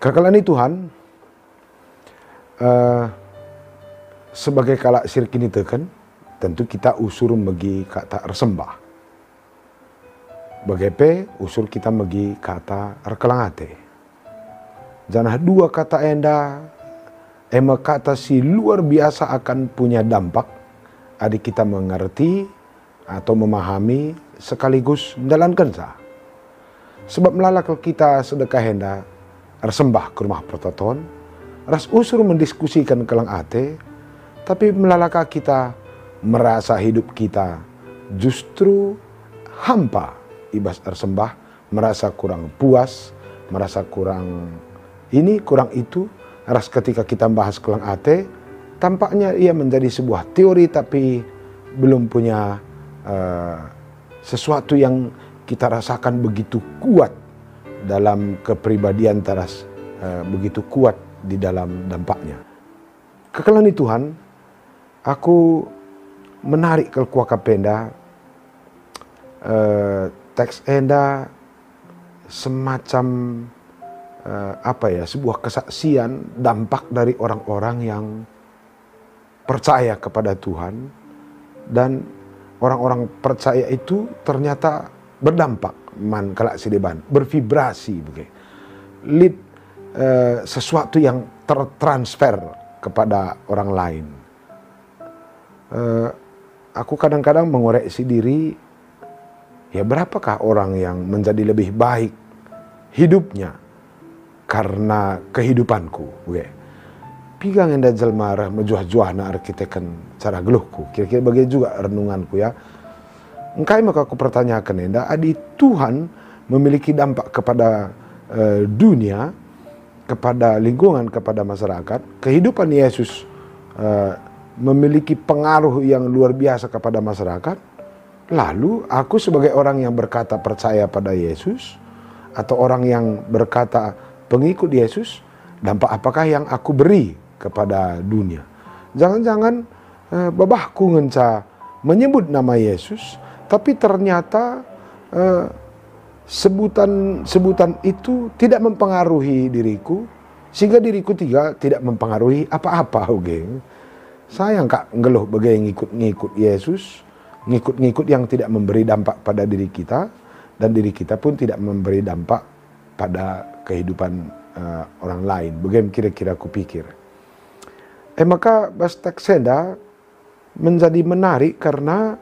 Kekalani Tuhan, sebagai kalak sirkini teken, tentu kita usur megi kata resembah. Bagaimana usur kita megi kata rekelangate. Jangan dua kata enda, kata si luar biasa akan punya dampak. Adik kita mengerti atau memahami sekaligus menjalankan sah. Sebab melalakal kita sedekah enda, resembah ke rumah prototon, ras usur mendiskusikan kelang ate, tapi melalaka kita merasa hidup kita justru hampa ibas resembah, merasa kurang puas, merasa kurang ini, kurang itu. Ras ketika kita bahas kelang ate, tampaknya ia menjadi sebuah teori tapi belum punya sesuatu yang kita rasakan begitu kuat dalam kepribadian teras, begitu kuat di dalam dampaknya. Kekalani Tuhan, aku menarik ke kuaka penda teks enda semacam sebuah kesaksian dampak dari orang-orang yang percaya kepada Tuhan, dan orang-orang percaya itu ternyata berdampak man kalak sideban, bervibrasi begitu. Lead sesuatu yang tertransfer kepada orang lain. Aku kadang-kadang mengoreksi diri, ya berapakah orang yang menjadi lebih baik hidupnya karena kehidupanku, begitu. Pigang enda jelmarah mejuah-juah na arkiteken cara geluhku. Kira-kira bagian juga renunganku ya. Engkai maka aku pertanyakan enda, adi Tuhan memiliki dampak kepada dunia, kepada lingkungan, kepada masyarakat. Kehidupan Yesus memiliki pengaruh yang luar biasa kepada masyarakat. Lalu aku sebagai orang yang berkata percaya pada Yesus, atau orang yang berkata pengikut Yesus, dampak apakah yang aku beri kepada dunia? Jangan-jangan babahku ngenca menyebut nama Yesus, tapi ternyata sebutan itu tidak mempengaruhi diriku, sehingga diriku tidak mempengaruhi apa-apa. Sayang kak ngeluh bagai ngikut-ngikut Yesus, ngikut-ngikut yang tidak memberi dampak pada diri kita, dan diri kita pun tidak memberi dampak pada kehidupan orang lain. Bagaimana kira-kira aku pikir. Maka bas teksenda menjadi menarik karena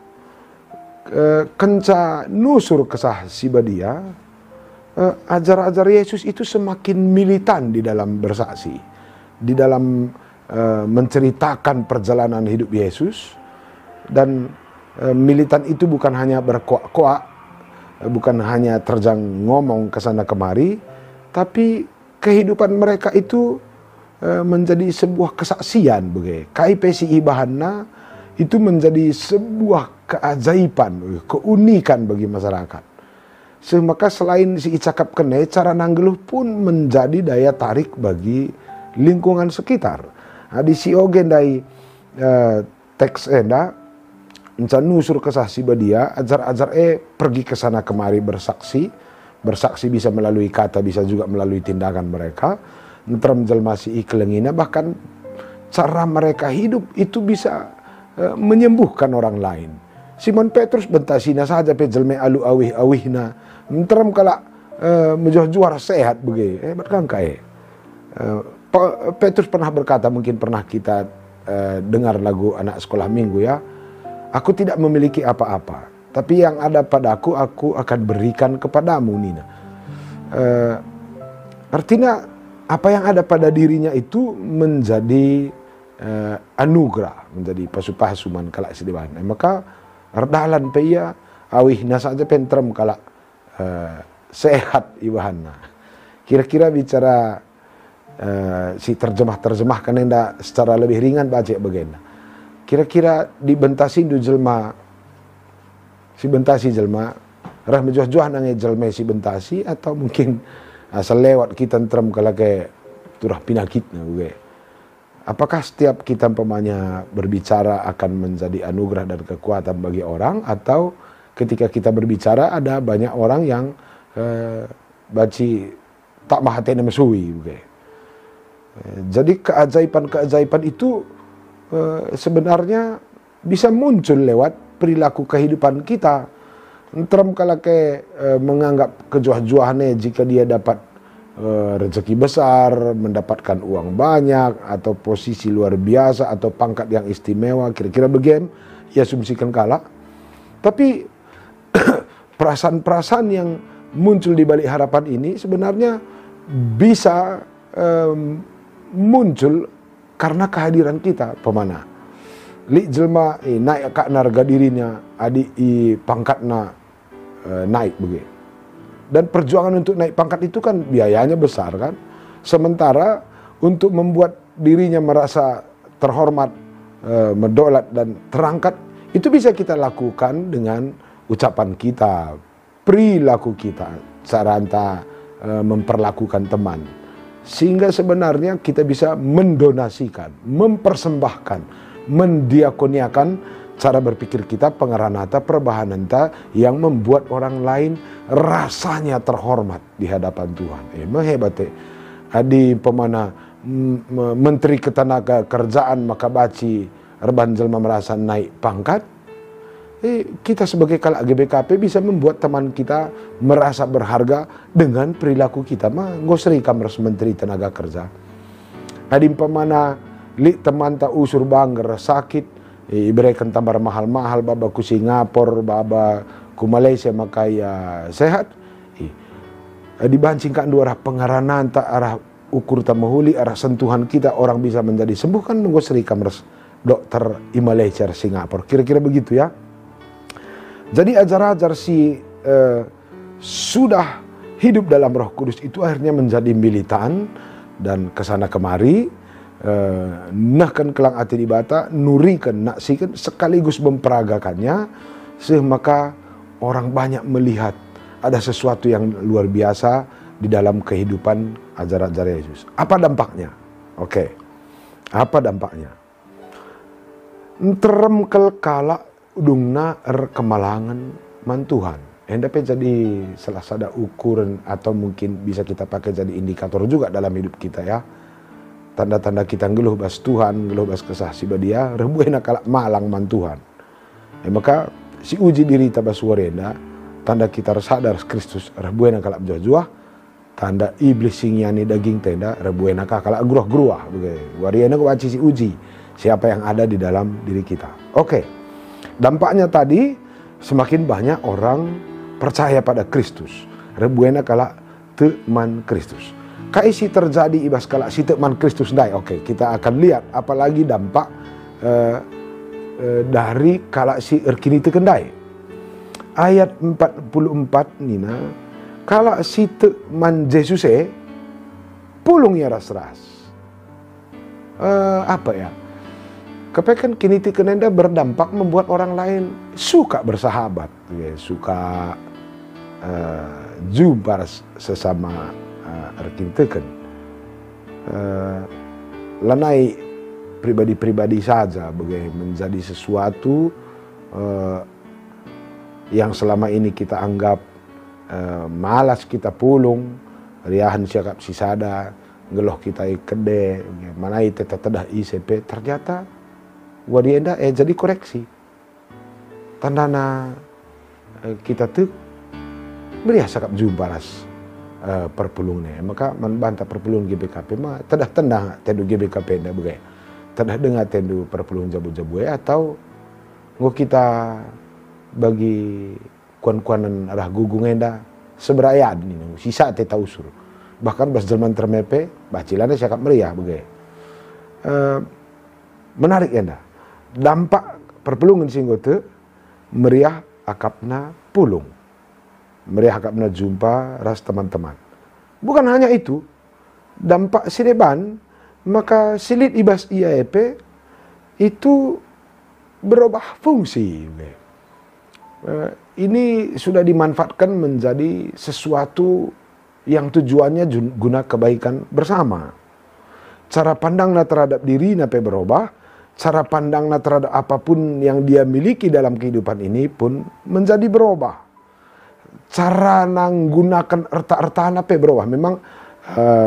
kenca nusur kesah sibadia, ajar-ajar Yesus itu semakin militan di dalam bersaksi, di dalam menceritakan perjalanan hidup Yesus. Dan militan itu bukan hanya berkoak-koak, bukan hanya terjang ngomong kesana kemari, tapi kehidupan mereka itu menjadi sebuah kesaksian. KIPCI Bahana itu menjadi sebuah keajaiban, keunikan bagi masyarakat. Maka selain si cakap kene, cara nanggeluh pun menjadi daya tarik bagi lingkungan sekitar. Di si ogen dari teks enda, encan nusur kesah sibadia, ajar-ajar pergi ke sana kemari bersaksi. Bersaksi bisa melalui kata, bisa juga melalui tindakan mereka. Nentram jelmasi ikelengina, bahkan cara mereka hidup itu bisa menyembuhkan orang lain. Simon Petrus bentasina saja pe jelme alu awih-awihna. Nentram kala menjuar sehat begitu. Hebat kan kae. Petrus pernah berkata, mungkin pernah kita dengar lagu anak sekolah minggu ya. Aku tidak memiliki apa-apa, tapi yang ada padaku, aku akan berikan kepadamu, Nina. Artinya apa yang ada pada dirinya itu menjadi anugerah, menjadi pasu-pasuman kalak sideban. Maka redalan peia awihna saja pentrem kalak sehat iwahana. Kira-kira bicara si terjemah-terjemahkan enda secara lebih ringan baca bagaimana. Kira-kira dibentasin du jelma, si bentasi jelma, rah menjuah-juah nange jelma si bentasi, atau mungkin asal lewat kita terem kalau kayak turah pinakitnya. Apakah setiap kita umpamanya berbicara akan menjadi anugerah dan kekuatan bagi orang, atau ketika kita berbicara ada banyak orang yang baci tak mahatena mesui. Jadi keajaiban-keajaiban itu sebenarnya bisa muncul lewat perilaku kehidupan kita. Trump kalau menganggap kejuah-juahannya jika dia dapat rezeki besar, mendapatkan uang banyak, atau posisi luar biasa, atau pangkat yang istimewa, kira-kira begitu, ia asumsikan kalah. Tapi perasaan-perasaan yang muncul di balik harapan ini sebenarnya bisa muncul karena kehadiran kita pemana. Li jelma naik kak narga dirinya, adik pangkatna naik begitu. Dan perjuangan untuk naik pangkat itu kan biayanya besar kan. Sementara untuk membuat dirinya merasa terhormat, mendolat dan terangkat, itu bisa kita lakukan dengan ucapan kita, perilaku kita, cara anta memperlakukan teman. Sehingga sebenarnya kita bisa mendonasikan, mempersembahkan, mendiakoniakan cara berpikir kita, pengeranata, perbahananta yang membuat orang lain rasanya terhormat di hadapan Tuhan. Emang hebat adi pemana menteri ketenaga kerjaan maka baci reban jelma merasa naik pangkat. Kita sebagai kalak GBKP bisa membuat teman kita merasa berharga dengan perilaku kita. Ngosri kamers menteri tenaga kerja. Adi pemana li teman tak usur bangger sakit, iberikan tambar mahal-mahal, baba ku Singapura, baba ku Malaysia makaya sehat. Dibancing kan dua arah pengaranan tak arah ukur tak mahuli, arah sentuhan kita orang bisa menjadi sembuh kan menggosri kamers dokter di Malaysia, Singapura. Kira-kira begitu ya. Jadi ajar-ajar si sudah hidup dalam Roh Kudus itu akhirnya menjadi militan dan kesana kemari. Nahkan kelang ati di bata, nurikan, naksikan, sekaligus memperagakannya, maka orang banyak melihat ada sesuatu yang luar biasa di dalam kehidupan ajar-ajar Yesus. Apa dampaknya? Oke. Apa dampaknya? Terem kala udungna kemalangan mantuhan. Hendape jadi salah satu ukuran atau mungkin bisa kita pakai jadi indikator juga dalam hidup kita ya. Tanda-tanda kita ngeluh bas Tuhan, ngeluh bas kesah si badia, rebuena kalak malang man Tuhan. Maka si uji diri tabas warenda, tanda kita sadar Kristus, rebuena kalak jua-jua, tanda iblis singyani daging tenda, rebuena kalak gruah-gruah. Wariena ko baci si uji, siapa yang ada di dalam diri kita. Oke, dampaknya tadi semakin banyak orang percaya pada Kristus, rebuena kalak teman Kristus. Kaisi terjadi ibas kalak si teman Kristus dai. Oke, kita akan lihat apalagi dampak dari kalak si erkini tekendai. Ayat 44 nina, kalak si teman Yesus pulung ya ras-ras. Apa ya? Kepekan kini tekenenda berdampak membuat orang lain suka bersahabat, ya, suka jumpa sesama arkintekan lanai pribadi-pribadi saja bagaimana menjadi sesuatu yang selama ini kita anggap malas kita pulung, riahan siakap sisada, ngeloh kita ikede, manai tetedah ICP, ternyata wadienda jadi koreksi. Tandana kita tuh meriah sakap jumpa ras perpulungnya, maka membantah perpulung GBKP mah tedah tendang tendu GBKP ndak begai, tedah dengar tendu perpulung jabu-jabu atau nggo kita bagi kuan-kuanan arah gugung enda seberaya ini sisa teta usur, bahkan bas jelman termepe bacilane sakap meriah begai. Menarik enda dampak perpulungan singgote meriah akapna pulung. Meriah akapna jumpa ras teman-teman. Bukan hanya itu, dampak sineban, maka silit ibas IAEP itu berubah fungsi. Ini sudah dimanfaatkan menjadi sesuatu yang tujuannya guna kebaikan bersama. Cara pandangnya terhadap diri nape berubah, cara pandangnya terhadap apapun yang dia miliki dalam kehidupan ini pun menjadi berubah. Cara nanggunakan erta-ertaan apa berubah. Memang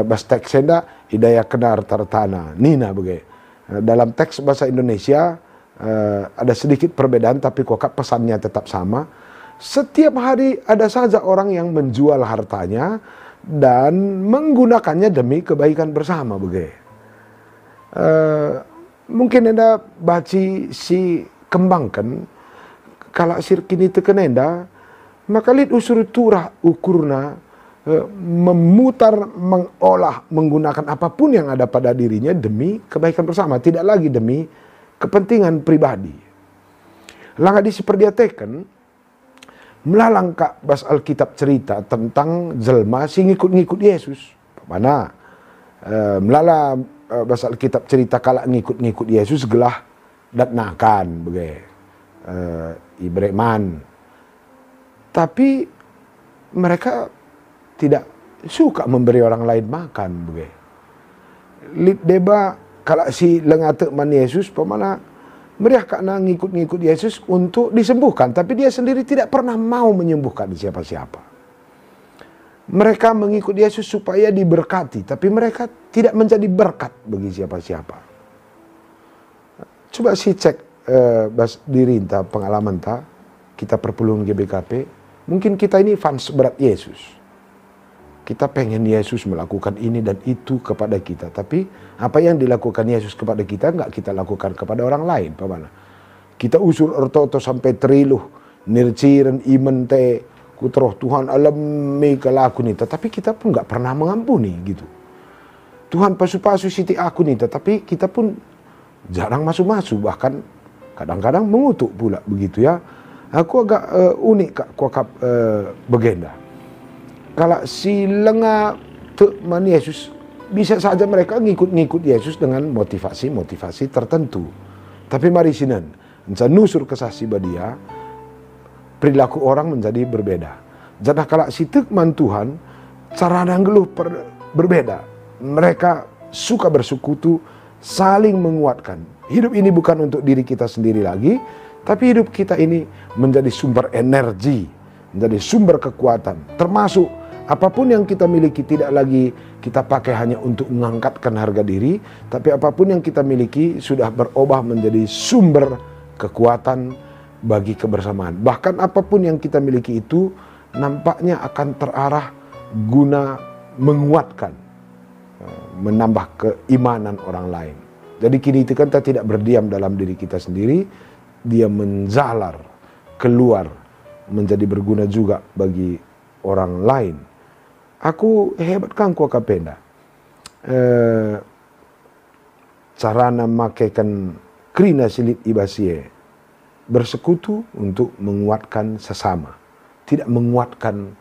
bas teks senda hidayah kenar tartana nina begitu. Dalam teks bahasa Indonesia ada sedikit perbedaan tapi kok pesannya tetap sama. Setiap hari ada saja orang yang menjual hartanya dan menggunakannya demi kebaikan bersama begitu. Mungkin Anda baca si kembangkan kalau sirkini teken Anda maka lihat usur turah ukurna memutar, mengolah, menggunakan apapun yang ada pada dirinya demi kebaikan bersama, tidak lagi demi kepentingan pribadi. Langkah di seperdiatekan melalang kak bas Alkitab cerita tentang jelma si ngikut-ngikut Yesus. Mana melala bas Alkitab cerita kalau ngikut-ngikut Yesus gelah datnakan begitu. Ibreman. Tapi mereka tidak suka memberi orang lain makan begitu. Lid deba kalau si lengate man Yesus pemana meriah karena ngikut-ngikut Yesus untuk disembuhkan, tapi dia sendiri tidak pernah mau menyembuhkan siapa-siapa. Mereka mengikut Yesus supaya diberkati, tapi mereka tidak menjadi berkat bagi siapa-siapa. Coba si cek bas diri ta pengalaman ta kita perpuluhan GBKP, mungkin kita ini fans berat Yesus. Kita pengen Yesus melakukan ini dan itu kepada kita. Tapi apa yang dilakukan Yesus kepada kita nggak kita lakukan kepada orang lain. Pemana? Kita usul ortoto sampai teriluh. Nirciren imen te kutroh Tuhan alami kelaku nita. Tapi kita pun nggak pernah mengampuni gitu. Tuhan pasu-pasu siti aku nita. Tapi kita pun jarang masuk-masuk. Bahkan kadang-kadang mengutuk pula begitu ya. Aku agak unik kak kuakap begenda. Kalau si lengah teman Yesus, bisa saja mereka ngikut-ngikut Yesus dengan motivasi-motivasi tertentu. Tapi mari sinan, nusur kesasi badia, perilaku orang menjadi berbeda. Jadi kalau si tekman Tuhan, cara nanggeluh berbeda. Mereka suka bersekutu, saling menguatkan. Hidup ini bukan untuk diri kita sendiri lagi, tapi hidup kita ini menjadi sumber energi, menjadi sumber kekuatan, termasuk apapun yang kita miliki tidak lagi kita pakai hanya untuk mengangkatkan harga diri, tapi apapun yang kita miliki sudah berubah menjadi sumber kekuatan bagi kebersamaan. Bahkan apapun yang kita miliki itu nampaknya akan terarah guna menguatkan, menambah keimanan orang lain. Jadi kini itu kan kita tidak berdiam dalam diri kita sendiri, dia menjalar keluar menjadi berguna juga bagi orang lain. Aku hebat kan ku kapenda. Carana makaikan krina silit ibasie. Bersekutu untuk menguatkan sesama. Tidak menguatkan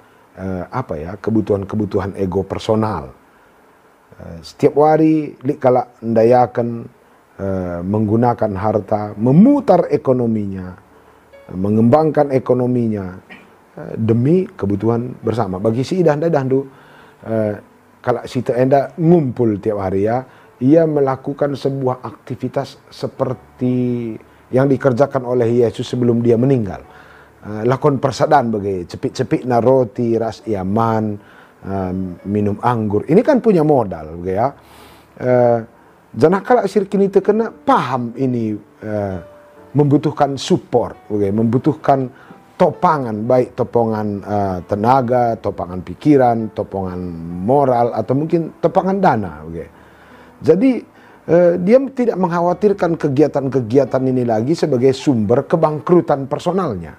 kebutuhan-kebutuhan ego personal. Setiap hari kala ndayakan menggunakan harta, memutar ekonominya, mengembangkan ekonominya demi kebutuhan bersama. Bagi si idah dandu kalau si enda ngumpul tiap hari ya, ia melakukan sebuah aktivitas seperti yang dikerjakan oleh Yesus sebelum dia meninggal. Lakon persadaan bagi cepik-cepik na roti ras iaman, minum anggur. Ini kan punya modal bagi ya. Jangan kalau sirkini terkena paham ini membutuhkan support, bagi membutuhkan topangan, baik topangan tenaga, topangan pikiran, topangan moral, atau mungkin topangan dana. Okay. Jadi dia tidak mengkhawatirkan kegiatan-kegiatan ini lagi sebagai sumber kebangkrutan personalnya.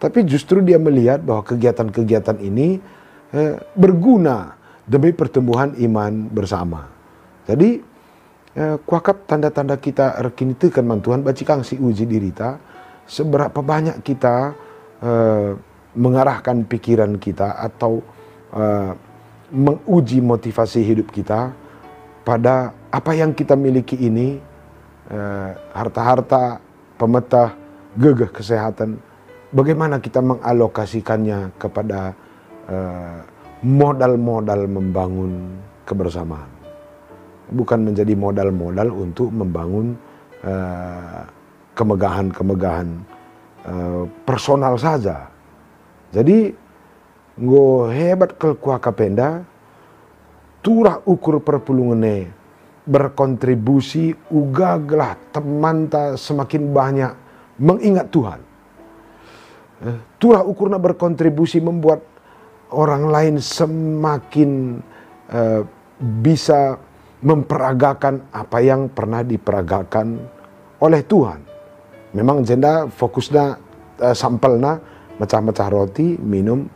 Tapi justru dia melihat bahwa kegiatan-kegiatan ini berguna demi pertumbuhan iman bersama. Jadi kuakap tanda-tanda kita rekini tekan man Tuhan bacikang si uji dirita, seberapa banyak kita mengarahkan pikiran kita atau menguji motivasi hidup kita pada apa yang kita miliki ini, harta-harta, pemetah, gegeh kesehatan, bagaimana kita mengalokasikannya kepada modal-modal membangun kebersamaan. Bukan menjadi modal-modal untuk membangun kemegahan-kemegahan personal saja. Jadi, ngo hebat ke kuaka penda, turah ukur perpulungane berkontribusi ugaglah teman ta semakin banyak mengingat Tuhan. Turah ukurna berkontribusi membuat orang lain semakin bisa memperagakan apa yang pernah diperagakan oleh Tuhan. Memang jenda fokusnya sampelna mecah-mecah roti, minum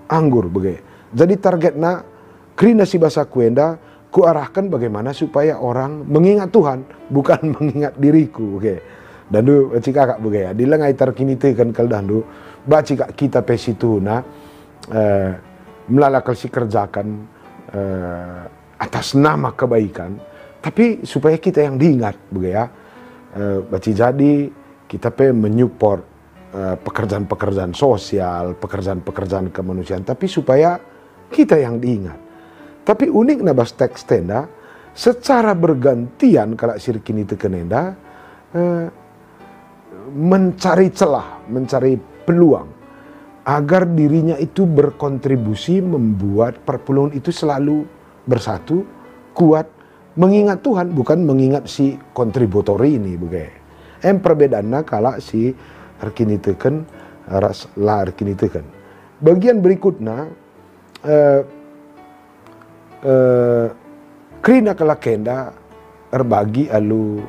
anggur begitu. Jadi targetnya krina si bahasa kuenda kuarahkan bagaimana supaya orang mengingat Tuhan, bukan mengingat diriku. Okay. Dan du cika kak begitu. Di lengai terkini kan kal dandu baca kak kita pesituna melalakal si kerjakan atas nama kebaikan, tapi supaya kita yang diingat begitu ya. Baca jadi kita menyupport pekerjaan-pekerjaan sosial, pekerjaan-pekerjaan kemanusiaan, tapi supaya kita yang diingat. Tapi unik nabas teks tenda, secara bergantian kalau sirkin itu kenenda, mencari celah, mencari peluang, agar dirinya itu berkontribusi membuat perpulungan itu selalu bersatu, kuat, mengingat Tuhan, bukan mengingat si kontributori ini. Begitu. Perbedaannya kalau si arkinitekan, raslah arkinitekan. Bagian berikutnya, krina kelakenda erbagi alu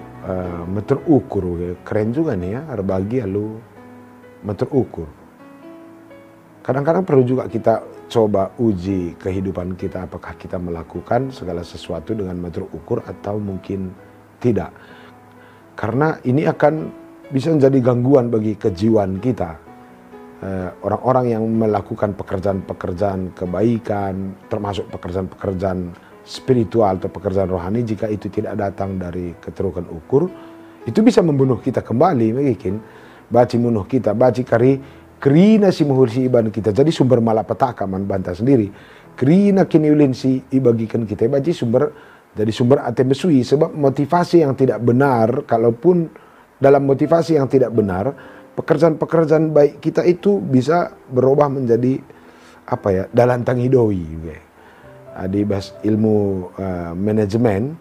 meter ukur. Keren juga nih ya, erbagi alu meter ukur. Kadang-kadang perlu juga kita coba uji kehidupan kita, apakah kita melakukan segala sesuatu dengan meter ukur atau mungkin tidak. Karena ini akan bisa menjadi gangguan bagi kejiwaan kita. Orang-orang yang melakukan pekerjaan-pekerjaan kebaikan, termasuk pekerjaan-pekerjaan spiritual atau pekerjaan rohani, jika itu tidak datang dari keterukan ukur, itu bisa membunuh kita kembali. Mungkin baci munuh kita, baci kari kerina si muhur si iban kita, jadi sumber malapetaka man bantah sendiri. Kerina kini ulin si ibagikan kita, baci sumber jadi sumber ate besui, sebab motivasi yang tidak benar, kalaupun dalam motivasi yang tidak benar, pekerjaan-pekerjaan baik kita itu bisa berubah menjadi apa ya, dalantang hidoi. Di bahas ilmu manajemen,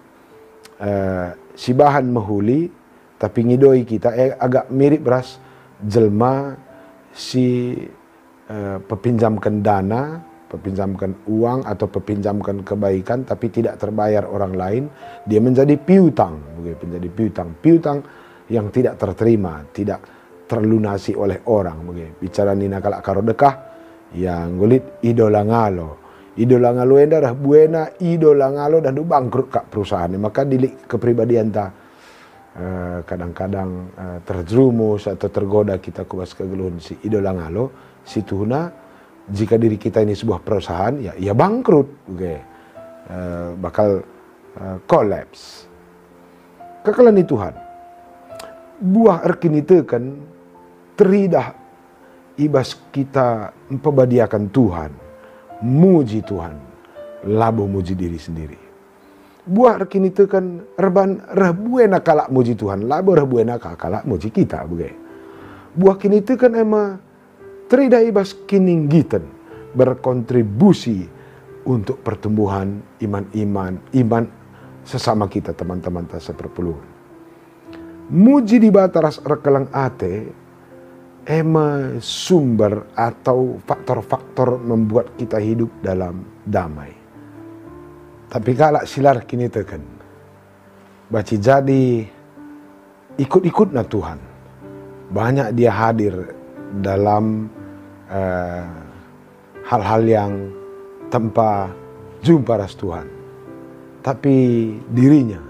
si bahan mahuli tapi ngidoi kita agak mirip beras jelma si pepinjamkan dana, pepinjamkan uang atau pepinjamkan kebaikan tapi tidak terbayar orang lain, dia menjadi piutang, menjadi piutang yang tidak terterima, tidak terlunasi oleh orang. Bicara nina kalak karo dekah, yang gulit idola ngalo enda dah buena idola ngalo dan du bangkrut kak perusahaan. Maka dilik kepribadian ta kadang-kadang terjerumus atau tergoda kita kubas kegeluhan si idola ngalo, si tuhuna jika diri kita ini sebuah perusahaan ya bangkrut, bakal collapse. Kekalan Tuhan buah erkinite kan teridah ibas kita empebadiakan Tuhan, muji Tuhan, labo muji diri sendiri. Buah erkinite kan erban rebuena kalak muji Tuhan, labo rebuena kalak muji kita. Buah kinite kan ema teridah ibas kininggitan berkontribusi untuk pertumbuhan iman sesama kita, teman-teman seperpuluhan. Muji di bataras rekelang ate ema sumber atau faktor-faktor membuat kita hidup dalam damai. Tapi kalau silar kini tekan, baci jadi ikut-ikutnya Tuhan. Banyak dia hadir dalam hal-hal yang tanpa jumpa ras Tuhan. Tapi dirinya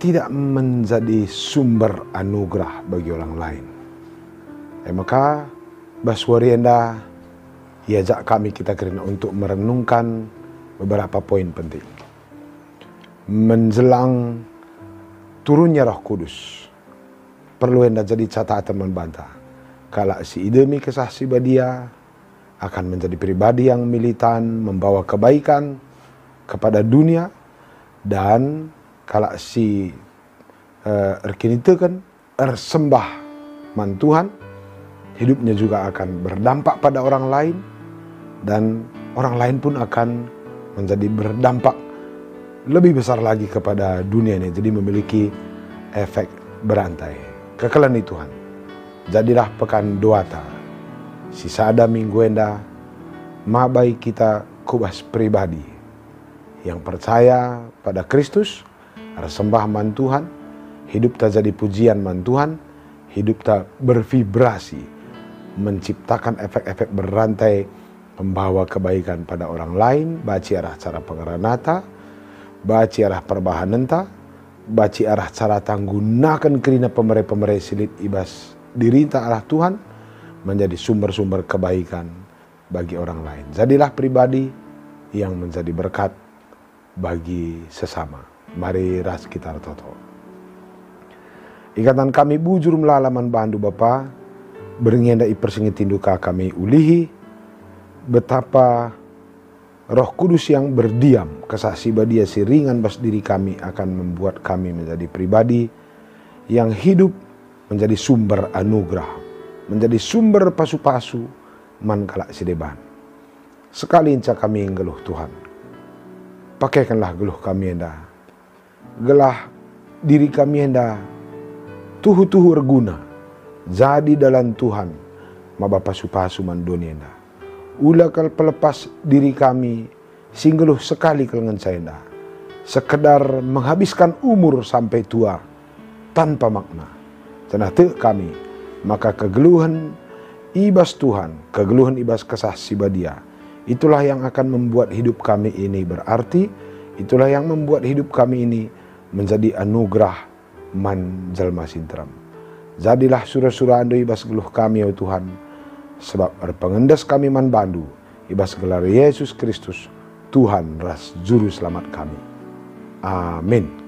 tidak menjadi sumber anugerah bagi orang lain. Maka Baswarienda iajak kami kita kerana untuk merenungkan beberapa poin penting. Menjelang turunnya Roh Kudus, perlu hendak jadi catatan membantah. Kalau si idemi kesah si badia akan menjadi pribadi yang militan, membawa kebaikan kepada dunia, dan kalau si erkinite kan ersembah man Tuhan, hidupnya juga akan berdampak pada orang lain, dan orang lain pun akan menjadi berdampak lebih besar lagi kepada dunia ini. Jadi memiliki efek berantai. Kekalani Tuhan. Jadilah pekan doata. Sisa ada minggu enda. Mabai kita kubas pribadi. Yang percaya pada Kristus. Sembah man Tuhan. Hidup tak jadi pujian man Tuhan. Hidup tak bervibrasi. Menciptakan efek-efek berantai. Membawa kebaikan pada orang lain. Baci arah cara pengeranata. Baci arah perbahanenta. Baci arah cara tanggunakan kerina pemerintah silit ibas dirinta arah Tuhan. Menjadi sumber-sumber kebaikan bagi orang lain. Jadilah pribadi yang menjadi berkat bagi sesama. Mari ras kita toto. Ikatan kami bujur melalaman bandu Bapa. Beringenda ipersingit tinduka kami ulihi. Betapa Roh Kudus yang berdiam kesaksi badia siringan bas diri kami akan membuat kami menjadi pribadi yang hidup menjadi sumber anugerah, menjadi sumber pasu-pasu man kalak sideban. Sekali inca kami ngeluh Tuhan, pakaikanlah geluh kami enda, gelah diri kami enda tuhu-tuhu reguna, jadi dalam Tuhan maba pasu-pasu man dunia enda. Ula kal pelepas diri kami singgeluh sekali kelengan saya sekedar menghabiskan umur sampai tua tanpa makna. Cenah te kami maka kegeluhan ibas Tuhan, kegeluhan ibas kesah sibadia, itulah yang akan membuat hidup kami ini berarti, itulah yang membuat hidup kami ini menjadi anugerah man jalma sintram. Jadilah surah-surah ando ibas geluh kami ya Tuhan. Sebab berpengendas kami man bandu, ibas gelar Yesus Kristus, Tuhan ras juru selamat kami. Amin.